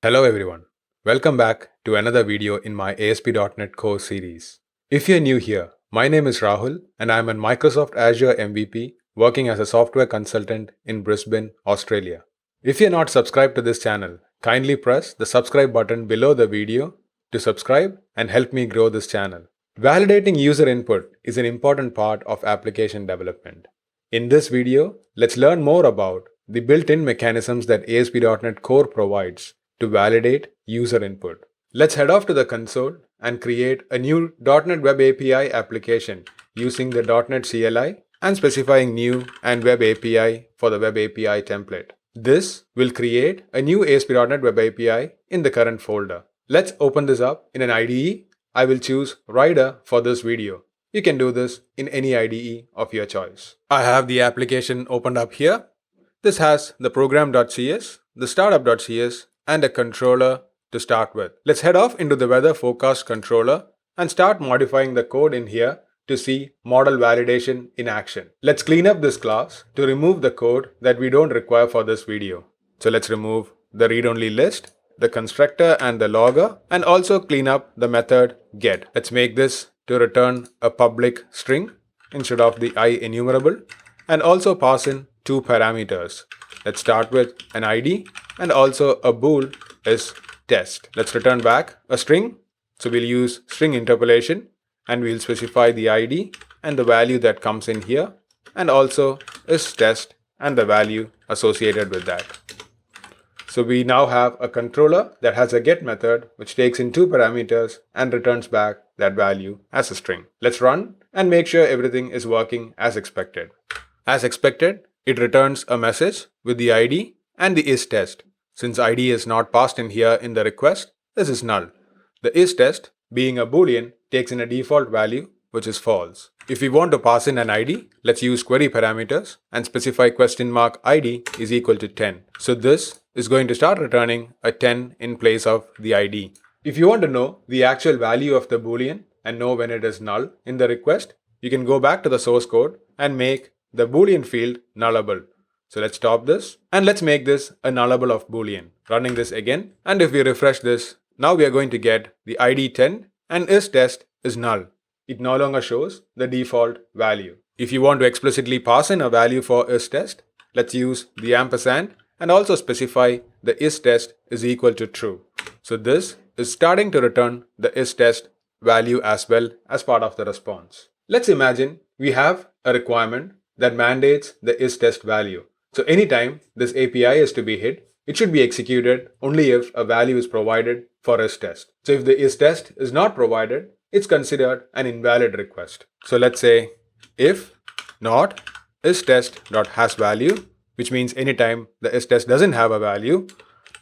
Hello everyone. Welcome back to another video in my ASP.NET Core series. If you're new here, my name is Rahul and I'm a Microsoft Azure MVP working as a software consultant in Brisbane, Australia. If you're not subscribed to this channel, kindly press the subscribe button below the video to subscribe and help me grow this channel. Validating user input is an important part of application development. In this video, let's learn more about the built-in mechanisms that ASP.NET Core provides to validate user input. Let's head off to the console and create a new .NET Web API application using the .NET CLI and specifying new and Web API for the Web API template. This will create a new ASP.NET Web API in the current folder. Let's open this up in an IDE. I will choose Rider for this video. You can do this in any IDE of your choice. I have the application opened up here. This has the program.cs, the startup.cs, and a controller to start with. Let's head off into the weather forecast controller and start modifying the code in here to see model validation in action. Let's clean up this class to remove the code that we don't require for this video. So let's remove the read-only list, the constructor and the logger, and also clean up the method get. Let's make this to return a public string instead of the IEnumerable, and also pass in two parameters. Let's start with an ID and also a bool is test. Let's return back a string. So we'll use string interpolation and we'll specify the ID and the value that comes in here, and also is test and the value associated with that. So we now have a controller that has a get method which takes in two parameters and returns back that value as a string. Let's run and make sure everything is working as expected. As expected, it returns a message with the ID and the isTest. Since ID is not passed in here in the request, this is null. The isTest, being a boolean, takes in a default value which is false. If we want to pass in an ID, let's use query parameters and specify $ID is equal to 10. So this is going to start returning a 10 in place of the ID. If you want to know the actual value of the boolean and know when it is null in the request, you can go back to the source code and make the boolean field nullable. So let's stop this and let's make this a nullable of boolean. Running this again, and if we refresh this, now we are going to get the ID 10 and isTest is null. It no longer shows the default value. If you want to explicitly pass in a value for isTest, let's use the ampersand and also specify the isTest is equal to true. So this is starting to return the isTest value as well as part of the response. Let's imagine we have a requirement that mandates the isTest value. So anytime this API is to be hit, it should be executed only if a value is provided for isTest. So if the isTest is not provided, it's considered an invalid request. So let's say if not isTest.hasValue, which means anytime the isTest doesn't have a value,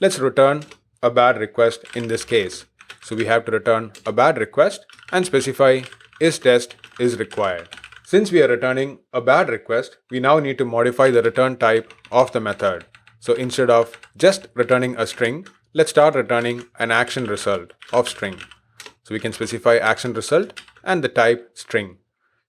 let's return a bad request in this case. So we have to return a bad request and specify isTest is required. Since we are returning a bad request, we now need to modify the return type of the method. So instead of just returning a string, let's start returning an action result of string. So we can specify action result and the type string.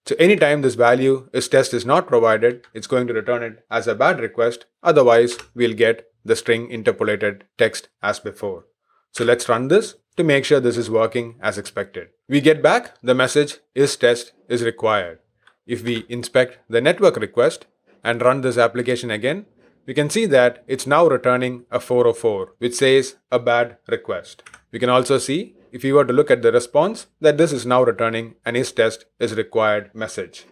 So anytime this value isTest is not provided, it's going to return it as a bad request. Otherwise, we'll get the string interpolated text as before. So let's run this to make sure this is working as expected. We get back the message isTest is required. If we inspect the network request and run this application again, we can see that it's now returning a 404, which says a bad request. We can also see, if we were to look at the response, that this is now returning an isTest is required message.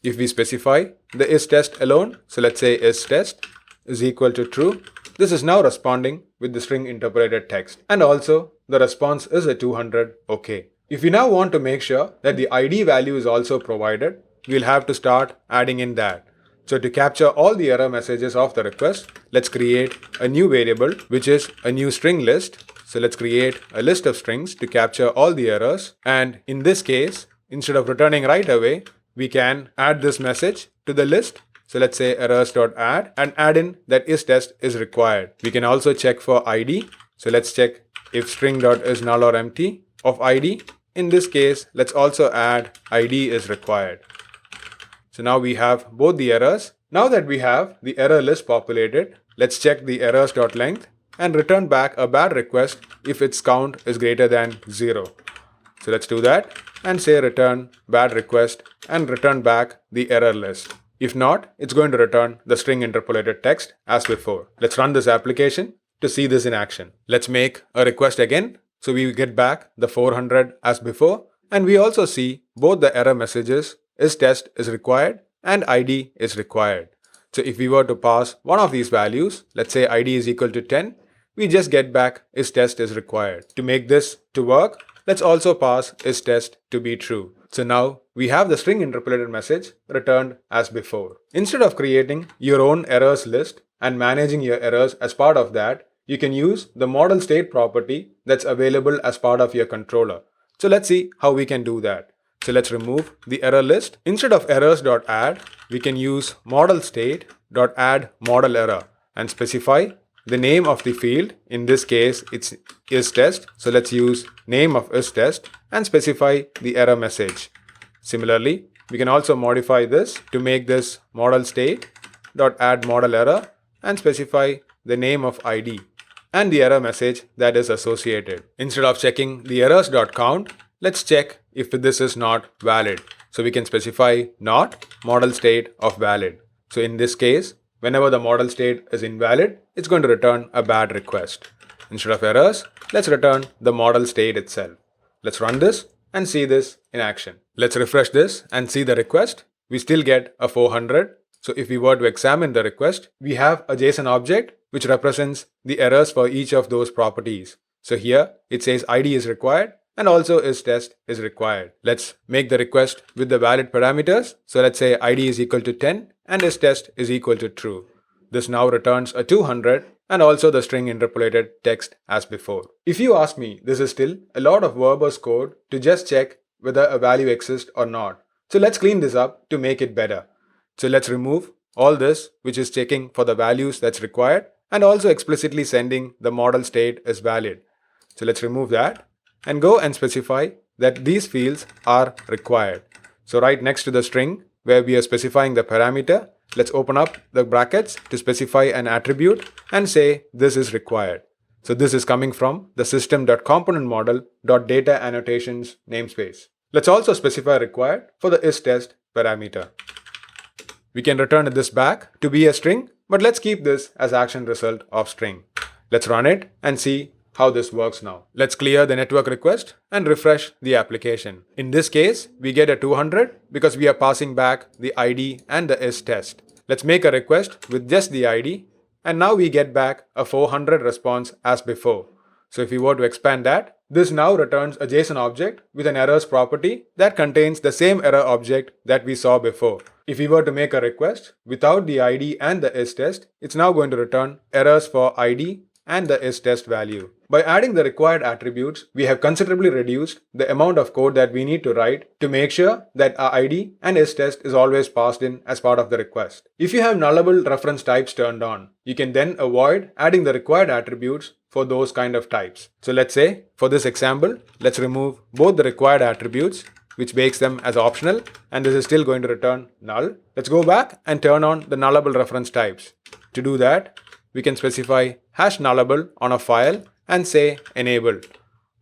If we specify the isTest alone, so let's say isTest is equal to true, this is now responding with the string interpolated text. And also the response is a 200 OK. If we now want to make sure that the ID value is also provided, we'll have to start adding in that. So to capture all the error messages of the request, let's create a new variable, which is a new string list. So let's create a list of strings to capture all the errors. And in this case, instead of returning right away, we can add this message to the list. So let's say errors.add and add in that isTest is required. We can also check for ID. So let's check if string.isNull or empty of ID. In this case, let's also add ID is required. So now we have both the errors. Now that we have the error list populated, let's check the errors.length and return back a bad request if its count is greater than 0. So let's do that and say return bad request and return back the error list. If not, it's going to return the string interpolated text as before. Let's run this application to see this in action. Let's make a request again. So we get back the 400 as before, and we also see both the error messages isTest is required and ID is required. So if we were to pass one of these values, let's say ID is equal to 10, we just get back isTest is required. To make this to work, let's also pass isTest to be true. So now we have the string interpolated message returned as before. Instead of creating your own errors list and managing your errors as part of that, you can use the ModelState property that's available as part of your controller. So let's see how we can do that. So let's remove the error list. Instead of errors.add, we can use ModelState.add model error and specify the name of the field. In this case, it's isTest. So let's use name of isTest and specify the error message. Similarly, we can also modify this to make this ModelState.add model error and specify the name of ID and the error message that is associated. Instead of checking the errors.count, let's check if this is not valid. So we can specify not ModelState of valid. So in this case, whenever the model state is invalid, it's going to return a bad request. Instead of errors, let's return the model state itself. Let's run this and see this in action. Let's refresh this and see the request. We still get a 400. So if we were to examine the request, we have a JSON object which represents the errors for each of those properties. So here it says ID is required and also isTest is required. Let's make the request with the valid parameters. So let's say ID is equal to 10 and isTest is equal to true. This now returns a 200 and also the string interpolated text as before. If you ask me, this is still a lot of verbose code to just check whether a value exists or not. So let's clean this up to make it better. So let's remove all this, which is checking for the values that's required and also explicitly sending the model state is valid. So let's remove that and go and specify that these fields are required. So right next to the string where we are specifying the parameter, let's open up the brackets to specify an attribute and say this is required. So this is coming from the system.componentModel.data annotations namespace. Let's also specify required for the isTest parameter. We can return this back to be a string, but let's keep this as action result of string. Let's run it and see how this works now. Let's clear the network request and refresh the application. In this case, we get a 200 because we are passing back the ID and the isTest. Let's make a request with just the ID and now we get back a 400 response as before. So if we were to expand that, this now returns a JSON object with an errors property that contains the same error object that we saw before. If we were to make a request without the ID and the isTest, it's now going to return errors for ID and the isTest value. By adding the required attributes, we have considerably reduced the amount of code that we need to write to make sure that our ID and isTest is always passed in as part of the request. If you have nullable reference types turned on, you can then avoid adding the required attributes for those kind of types. So let's say, for this example, let's remove both the required attributes, which makes them as optional, and this is still going to return null. Let's go back and turn on the nullable reference types. To do that, we can specify #nullable on a file and say enable.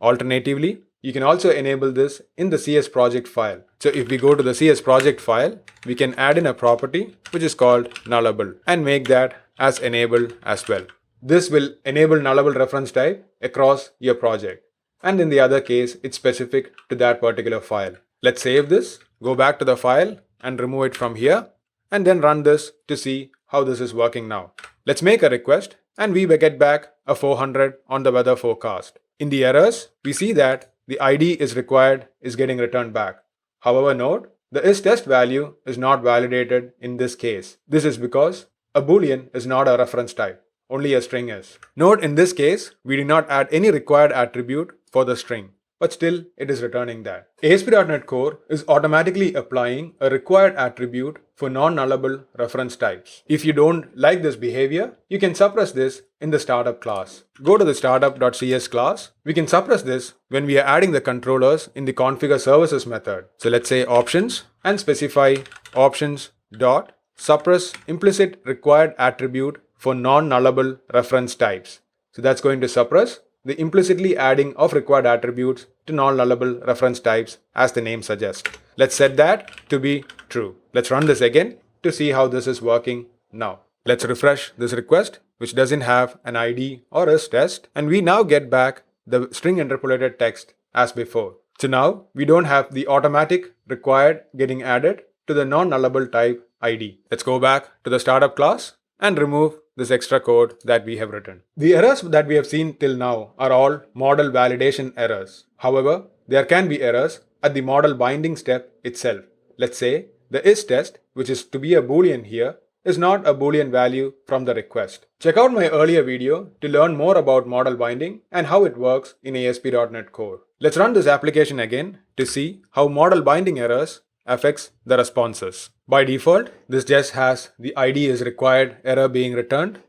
Alternatively, you can also enable this in the CS project file. So if we go to the CS project file, we can add in a property which is called nullable and make that as enable as well. This will enable nullable reference type across your project. And in the other case, it's specific to that particular file. Let's save this, go back to the file and remove it from here, and then run this to see how this is working now. Let's make a request and we get back a 400 on the weather forecast. In the errors, we see that the ID is required is getting returned back. However, note, the isTest value is not validated in this case. This is because a boolean is not a reference type. Only a string is. Note, in this case, we did not add any required attribute for the string, but still it is returning that. ASP.NET Core is automatically applying a required attribute for non-nullable reference types. If you don't like this behavior, you can suppress this in the startup class. Go to the startup.cs class. We can suppress this when we are adding the controllers in the configure services method. So let's say options and specify options.suppress implicit required attribute for non-nullable reference types. So that's going to suppress the implicitly adding of required attributes to non-nullable reference types as the name suggests. Let's set that to be true. Let's run this again to see how this is working now. Let's refresh this request, which doesn't have an ID or is test, and we now get back the string interpolated text as before. So now we don't have the automatic required getting added to the non-nullable type ID. Let's go back to the startup class and remove this extra code that we have written. The errors that we have seen till now are all model validation errors. However, there can be errors at the model binding step itself. Let's say the is test, which is to be a boolean here, is not a boolean value from the request. Check out my earlier video to learn more about model binding and how it works in ASP.NET Core. Let's run this application again to see how model binding errors affects the responses. By default, this just has the ID is required error being returned.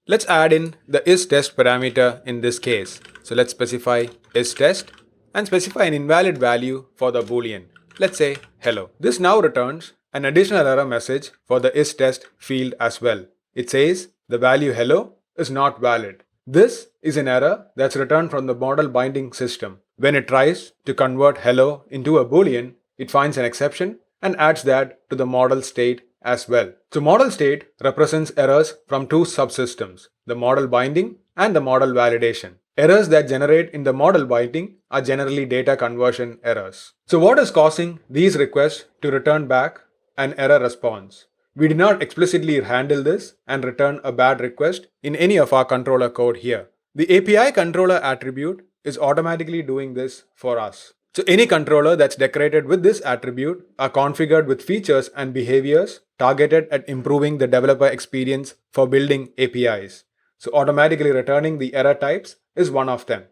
Let's add in the is test parameter in this case. So let's specify is test and specify an invalid value for the boolean. Let's say hello. This now returns an additional error message for the is test field as well. It says the value hello is not valid. This is an error that's returned from the model binding system. When it tries to convert hello into a boolean, it finds an exception and adds that to the model state as well. So model state represents errors from two subsystems, the model binding and the model validation. Errors that generate in the model binding are generally data conversion errors. So what is causing these requests to return back an error response? We did not explicitly handle this and return a bad request in any of our controller code here. The API controller attribute is automatically doing this for us. So any controller that's decorated with this attribute are configured with features and behaviors targeted at improving the developer experience for building APIs. So automatically returning the error types is one of them.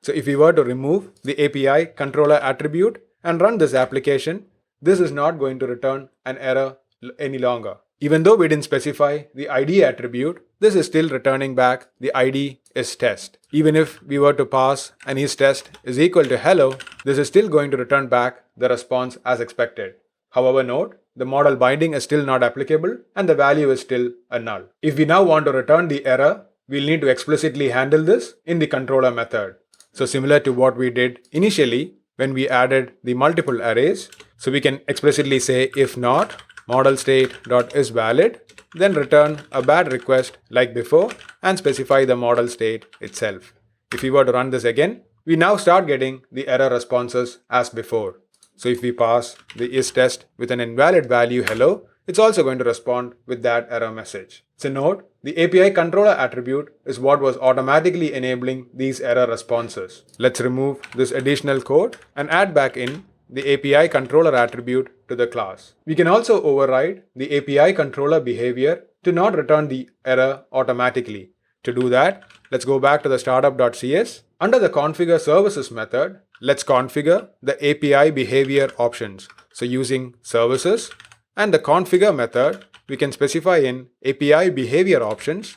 So if we were to remove the API controller attribute and run this application, this is not going to return an error any longer. Even though we didn't specify the ID attribute, this is still returning back the ID is test. Even if we were to pass an is test is equal to hello, this is still going to return back the response as expected. However, note, the model binding is still not applicable and the value is still a null. If we now want to return the error, we'll need to explicitly handle this in the controller method. So similar to what we did initially when we added the multiple arrays, so we can explicitly say if not ModelState.isValid, then return a bad request like before and specify the model state itself. If we were to run this again, we now start getting the error responses as before. So if we pass the is test with an invalid value hello, it's also going to respond with that error message. So note, the API controller attribute is what was automatically enabling these error responses. Let's remove this additional code and add back in the API controller attribute to the class. We can also override the API controller behavior to not return the error automatically. To do that, let's go back to the startup.cs. Under the configure services method, let's configure the API behavior options. So using services and the configure method, we can specify in API behavior options,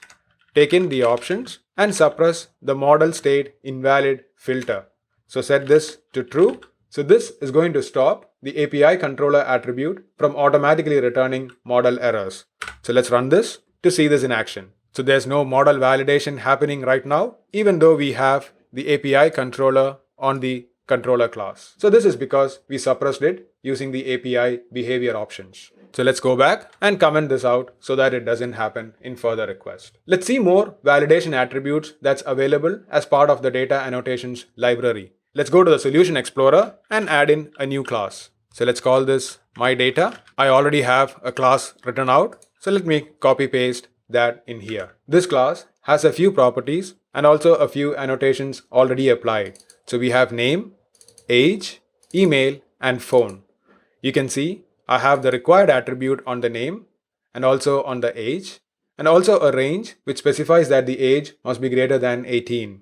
take in the options and suppress the model state invalid filter. So set this to true. So this is going to stop the API controller attribute from automatically returning model errors. So let's run this to see this in action. So there's no model validation happening right now, even though we have the API controller on the controller class. So this is because we suppressed it using the API behavior options. So let's go back and comment this out so that it doesn't happen in further requests. Let's see more validation attributes that's available as part of the data annotations library. Let's go to the Solution Explorer and add in a new class. So let's call this myData. I already have a class written out, so let me copy paste that in here. This class has a few properties and also a few annotations already applied. So we have name, age, email, and phone. You can see I have the required attribute on the name and also on the age, and also a range which specifies that the age must be greater than 18.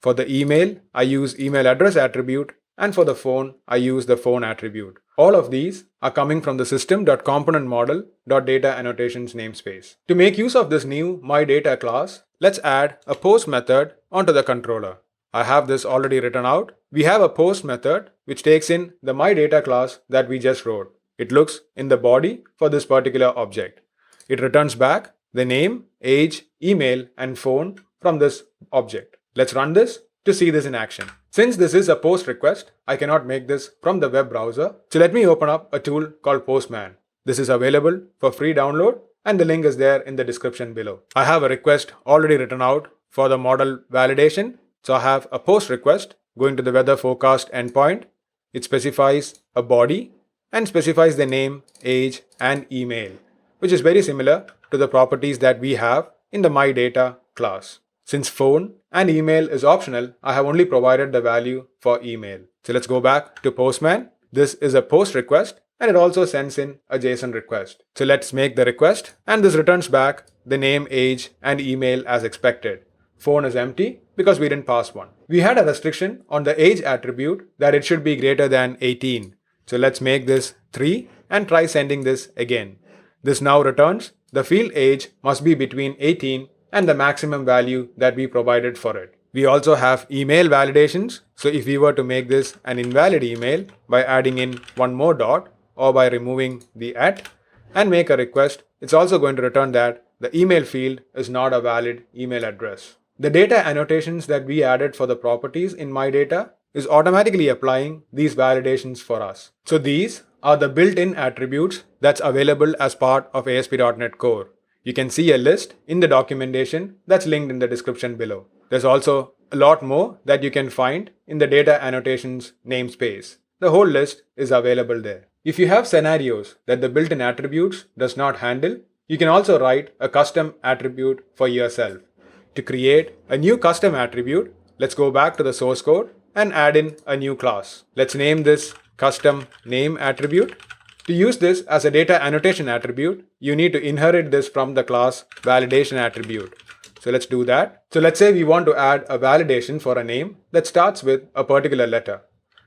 For the email, I use email address attribute, and for the phone, I use the phone attribute. All of these are coming from the system.componentModel.dataAnnotations namespace. To make use of this new myData class, let's add a post method onto the controller. I have this already written out. We have a post method which takes in the myData class that we just wrote. It looks in the body for this particular object. It returns back the name, age, email, and phone from this object. Let's run this to see this in action. Since this is a post request, I cannot make this from the web browser. So let me open up a tool called Postman. This is available for free download and the link is there in the description below. I have a request already written out for the model validation. So I have a post request going to the weather forecast endpoint. It specifies a body and specifies the name, age, and email, which is very similar to the properties that we have in the MyData class. Since phone and email is optional, I have only provided the value for email. So let's go back to Postman. This is a post request and it also sends in a JSON request. So let's make the request and this returns back the name, age, and email as expected. Phone is empty because we didn't pass one. We had a restriction on the age attribute that it should be greater than 18. So let's make this 3 and try sending this again. This now returns the field age must be between 18 and the maximum value that we provided for it. We also have email validations. So if we were to make this an invalid email by adding in one more dot or by removing the @ and make a request, it's also going to return that the email field is not a valid email address. The data annotations that we added for the properties in MyData is automatically applying these validations for us. So these are the built-in attributes that's available as part of ASP.NET Core. You can see a list in the documentation that's linked in the description below. There's also a lot more that you can find in the data annotations namespace. The whole list is available there. If you have scenarios that the built-in attributes does not handle, you can also write a custom attribute for yourself. To create a new custom attribute, let's go back to the source code and add in a new class. Let's name this custom name attribute. To use this as a data annotation attribute, you need to inherit this from the class validation attribute. So let's do that. So let's say we want to add a validation for a name that starts with a particular letter.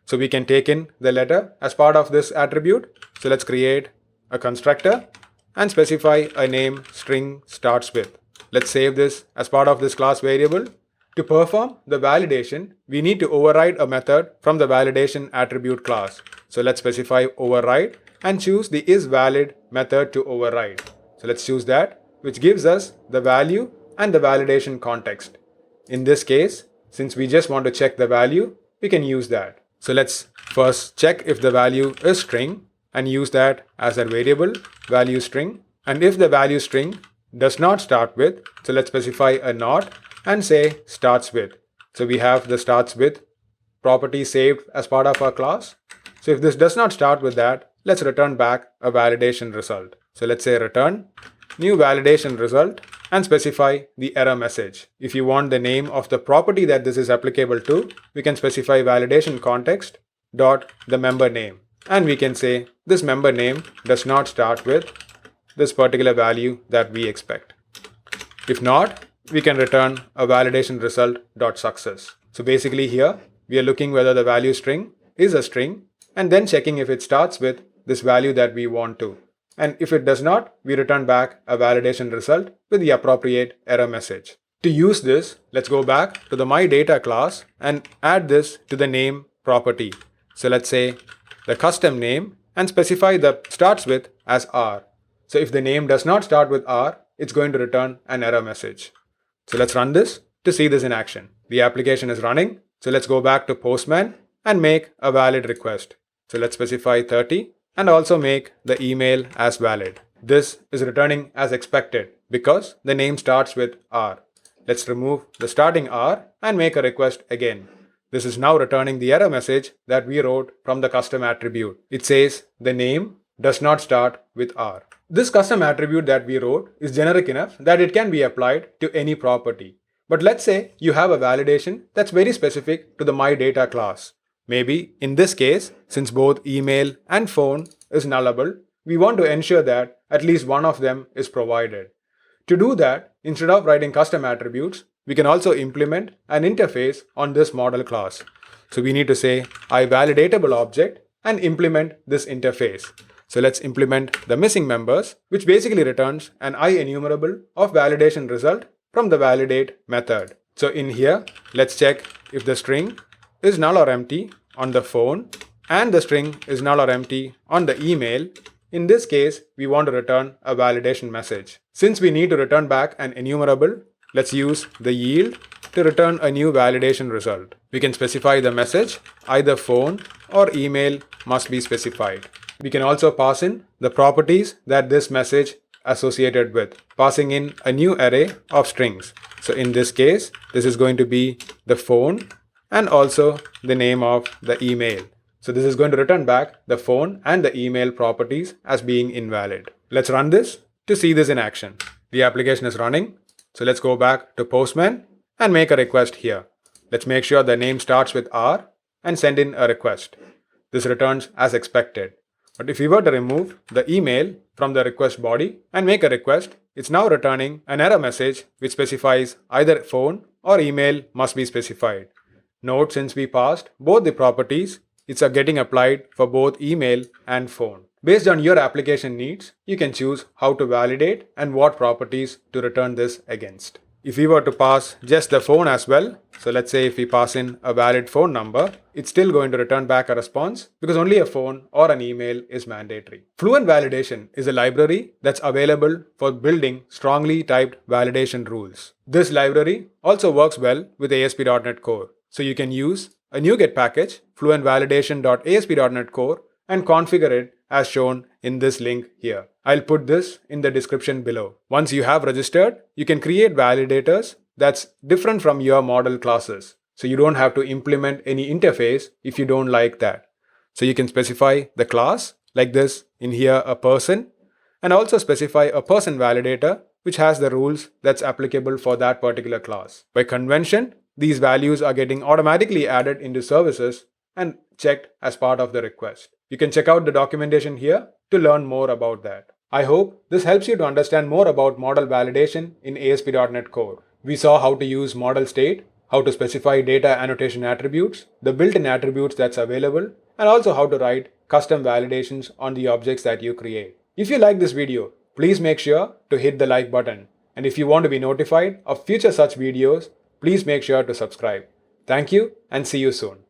So we can take in the letter as part of this attribute. So let's create a constructor and specify a name string starts with. Let's save this as part of this class variable. To perform the validation, we need to override a method from the validation attribute class. So let's specify override and choose the isValid method to override. So let's choose that, which gives us the value and the validation context. In this case, since we just want to check the value, we can use that. So let's first check if the value is string and use that as a variable value string. And if the value string does not start with, so let's specify a not and say starts with. So we have the starts with property saved as part of our class. So if this does not start with that, let's return back a validation result. So let's say return new validation result and specify the error message. If you want the name of the property that this is applicable to, we can specify validation context dot the member name. And we can say this member name does not start with this particular value that we expect. If not, we can return a validation result dot success. So basically here, we are looking whether the value string is a string and then checking if it starts with this value that we want to. And if it does not, we return back a validation result with the appropriate error message. To use this, let's go back to the MyData class and add this to the name property. So let's say the custom name and specify the starts with as R. So if the name does not start with R, it's going to return an error message. So let's run this to see this in action. The application is running. So let's go back to Postman and make a valid request. So let's specify 30 and also make the email as valid. This is returning as expected because the name starts with R. Let's remove the starting R and make a request again. This is now returning the error message that we wrote from the custom attribute. It says the name does not start with R. This custom attribute that we wrote is generic enough that it can be applied to any property. But let's say you have a validation that's very specific to the MyData class. Maybe in this case, since both email and phone is nullable, we want to ensure that at least one of them is provided. To do that, instead of writing custom attributes, we can also implement an interface on this model class. So we need to say iValidatable object and implement this interface. So let's implement the missing members, which basically returns an IEnumerable of validation result from the validate method. So in here, let's check if the string is null or empty on the phone and the string is null or empty on the email. In this case, we want to return a validation message. Since we need to return back an enumerable, let's use the yield to return a new validation result. We can specify the message, either phone or email must be specified. We can also pass in the properties that this message associated with, passing in a new array of strings. So in this case, this is going to be the phone and also the name of the email. So this is going to return back the phone and the email properties as being invalid. Let's run this to see this in action. The application is running. So let's go back to Postman and make a request here. Let's make sure the name starts with R and send in a request. This returns as expected. But if we were to remove the email from the request body and make a request, it's now returning an error message which specifies either phone or email must be specified. Note, since we passed both the properties, it's getting applied for both email and phone. Based on your application needs, you can choose how to validate and what properties to return this against. If we were to pass just the phone as well, so let's say if we pass in a valid phone number, it's still going to return back a response because only a phone or an email is mandatory. Fluent Validation is a library that's available for building strongly typed validation rules. This library also works well with ASP.NET Core. So you can use a NuGet package, fluentvalidation.asp.NET Core, and configure it as shown in this link here. I'll put this in the description below. Once you have registered, you can create validators that's different from your model classes. So you don't have to implement any interface if you don't like that. So you can specify the class like this in here, a person, and also specify a person validator which has the rules that's applicable for that particular class. By convention, these values are getting automatically added into services and checked as part of the request. You can check out the documentation here to learn more about that. I hope this helps you to understand more about model validation in ASP.NET Core. We saw how to use ModelState, how to specify data annotation attributes, the built-in attributes that's available, and also how to write custom validations on the objects that you create. If you like this video, please make sure to hit the like button. And if you want to be notified of future such videos, please make sure to subscribe. Thank you and see you soon.